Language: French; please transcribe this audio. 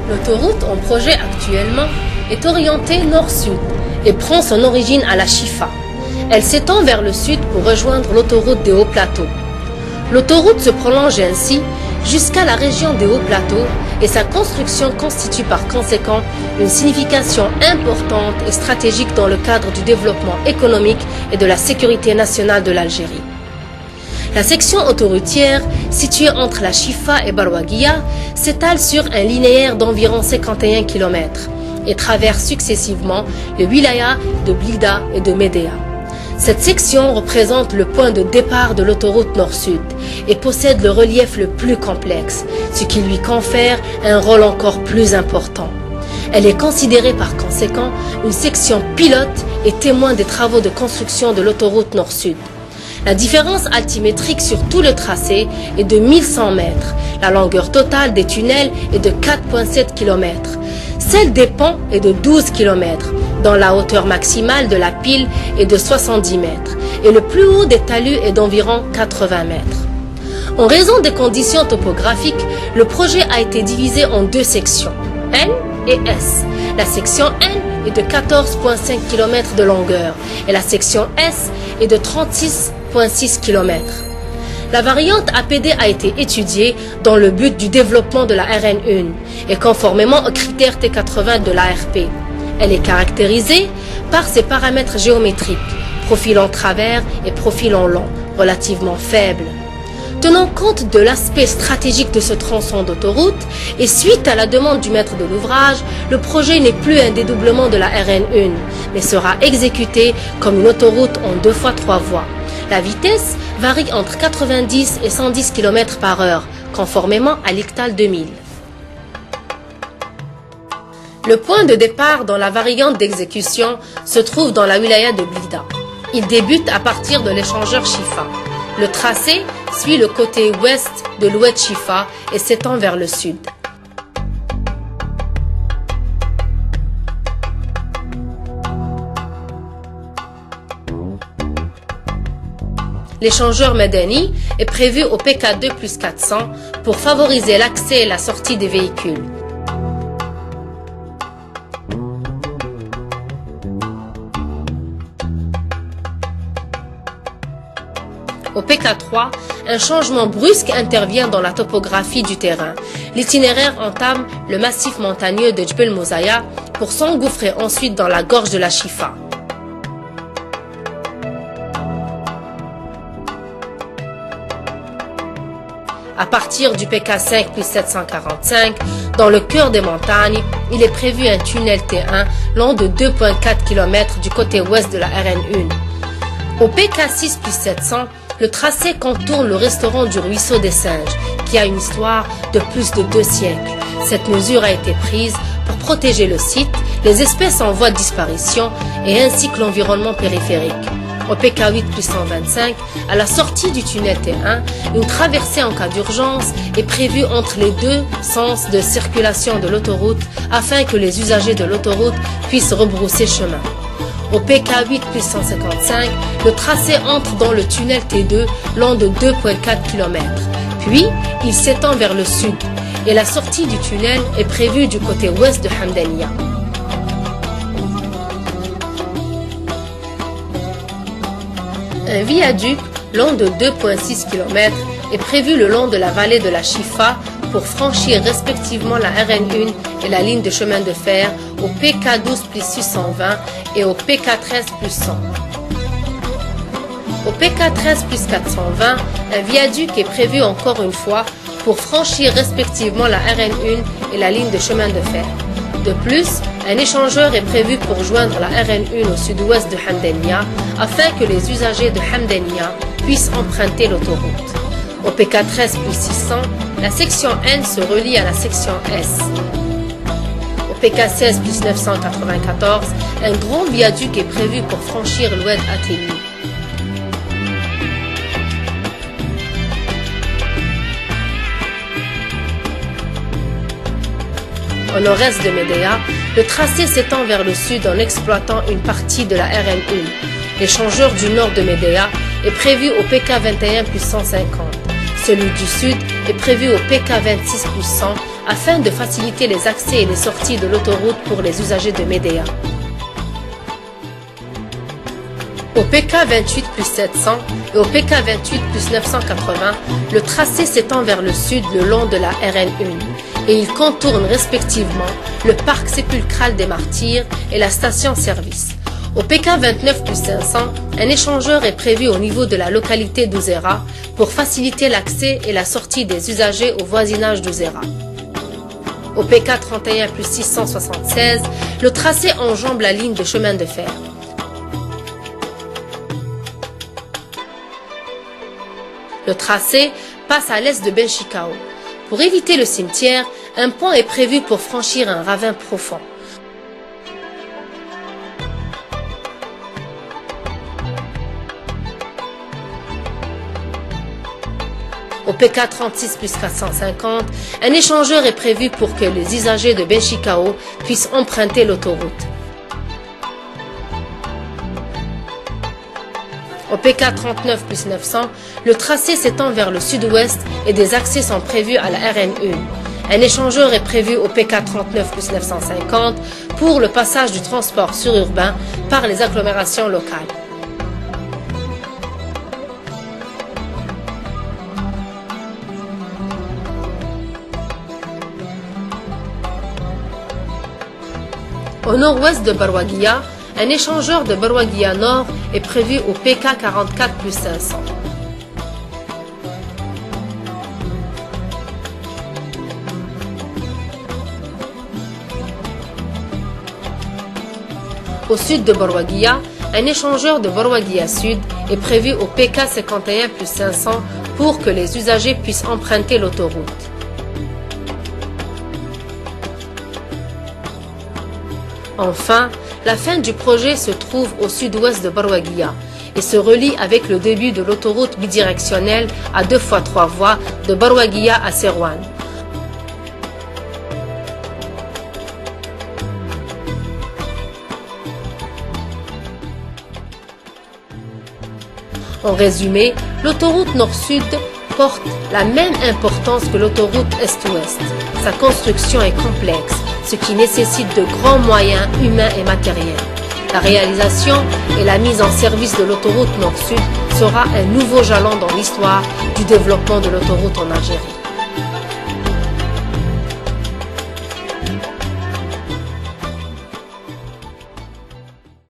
L'autoroute en projet actuellement est orientée nord-sud et prend son origine à la Chifa. Elle s'étend vers le sud pour rejoindre l'autoroute des Hauts Plateaux. L'autoroute se prolonge ainsi jusqu'à la région des Hauts Plateaux et sa construction constitue par conséquent une signification importante et stratégique dans le cadre du développement économique et de la sécurité nationale de l'Algérie. La section autoroutière, située entre la Chifa et Barwaguiya, s'étale sur un linéaire d'environ 51 km et traverse successivement les wilayas de Blida et de Médéa. Cette section représente le point de départ de l'autoroute nord-sud et possède le relief le plus complexe, ce qui lui confère un rôle encore plus important. Elle est considérée par conséquent une section pilote et témoin des travaux de construction de l'autoroute nord-sud. La différence altimétrique sur tout le tracé est de 1100 mètres. La longueur totale des tunnels est de 4,7 km. Celle des ponts est de 12 km, dont la hauteur maximale de la pile est de 70 mètres et le plus haut des talus est d'environ 80 mètres. En raison des conditions topographiques, le projet a été divisé en deux sections, N et S. La section N est de 14,5 km de longueur et la section S est de 36,6 km. La variante APD a été étudiée dans le but du développement de la RN1 et conformément aux critères T80 de l'ARP. Elle est caractérisée par ses paramètres géométriques, profil en travers et profil en long, relativement faibles. Tenant compte de l'aspect stratégique de ce tronçon d'autoroute et suite à la demande du maître de l'ouvrage, le projet n'est plus un dédoublement de la RN1, mais sera exécuté comme une autoroute en 2 fois 3 voies. La vitesse varie entre 90 et 110 km/h, conformément à l'ICTAL 2000. Le point de départ dans la variante d'exécution se trouve dans la wilaya de Blida. Il débute à partir de l'échangeur Chifa. Le tracé suit le côté ouest de l'oued Chifa et s'étend vers le sud. L'échangeur Medeni est prévu au PK2+400 pour favoriser l'accès et la sortie des véhicules. Au PK3, un changement brusque intervient dans la topographie du terrain. L'itinéraire entame le massif montagneux de Djbel Mouzaya pour s'engouffrer ensuite dans la gorge de la Chifa. À partir du PK5+745, dans le cœur des montagnes, il est prévu un tunnel T1 long de 2,4 km du côté ouest de la RN1. Au PK6+700, le tracé contourne le restaurant du Ruisseau des Singes, qui a une histoire de plus de 2 siècles. Cette mesure a été prise pour protéger le site, les espèces en voie de disparition et ainsi que l'environnement périphérique. Au PK8+125, à la sortie du tunnel T1, une traversée en cas d'urgence est prévue entre les deux sens de circulation de l'autoroute afin que les usagers de l'autoroute puissent rebrousser chemin. Au PK8+155, le tracé entre dans le tunnel T2 long de 2,4 km. Puis, il s'étend vers le sud et la sortie du tunnel est prévue du côté ouest de Hamdaniya. Un viaduc long de 2,6 km est prévu le long de la vallée de la Chifa pour franchir respectivement la RN1 et la ligne de chemin de fer au PK12+620 et au PK13+100. Au PK13+420, un viaduc est prévu encore une fois pour franchir respectivement la RN1 et la ligne de chemin de fer. De plus, un échangeur est prévu pour joindre la RN1 au sud-ouest de Hamdaniya afin que les usagers de Hamdaniya puissent emprunter l'autoroute. Au PK13+600, la section N se relie à la section S. Au PK16+994, un grand viaduc est prévu pour franchir l'oued Athéni. Au nord-est de Médéa, le tracé s'étend vers le sud en exploitant une partie de la RN1. L'échangeur du nord de Médéa est prévu au PK21+150. Celui du sud est prévu au PK26+100 afin de faciliter les accès et les sorties de l'autoroute pour les usagers de Médéa. Au PK 28 plus 700 et au PK 28 plus 980, le tracé s'étend vers le sud le long de la RN1 et il contourne respectivement le parc sépulcral des Martyrs et la station-service. Au PK 29 plus 500, un échangeur est prévu au niveau de la localité d'Ouzera pour faciliter l'accès et la sortie des usagers au voisinage d'Ouzera. Au PK 31 plus 676, le tracé enjambe la ligne de chemin de fer. Le tracé passe à l'est de Benchikao. Pour éviter le cimetière, un pont est prévu pour franchir un ravin profond. Au PK 36 plus 450, un échangeur est prévu pour que les usagers de Benchikao puissent emprunter l'autoroute. Au PK 39 plus 900, le tracé s'étend vers le sud-ouest et des accès sont prévus à la RN1. Un échangeur est prévu au PK 39 plus 950 pour le passage du transport sururbain par les agglomérations locales. Au nord-ouest de Barwaguia, un échangeur de Barwaguia Nord est prévu au PK 44 plus 500. Au sud de Barwaguia, un échangeur de Barwaguia Sud est prévu au PK 51 plus 500 pour que les usagers puissent emprunter l'autoroute. Enfin, la fin du projet se trouve au sud-ouest de Barwaguia et se relie avec le début de l'autoroute bidirectionnelle à 2x3 voies de Barwaguia à Serouane. En résumé, l'autoroute nord-sud porte la même importance que l'autoroute est-ouest. Sa construction est complexe, ce qui nécessite de grands moyens humains et matériels. La réalisation et la mise en service de l'autoroute nord-sud sera un nouveau jalon dans l'histoire du développement de l'autoroute en Algérie.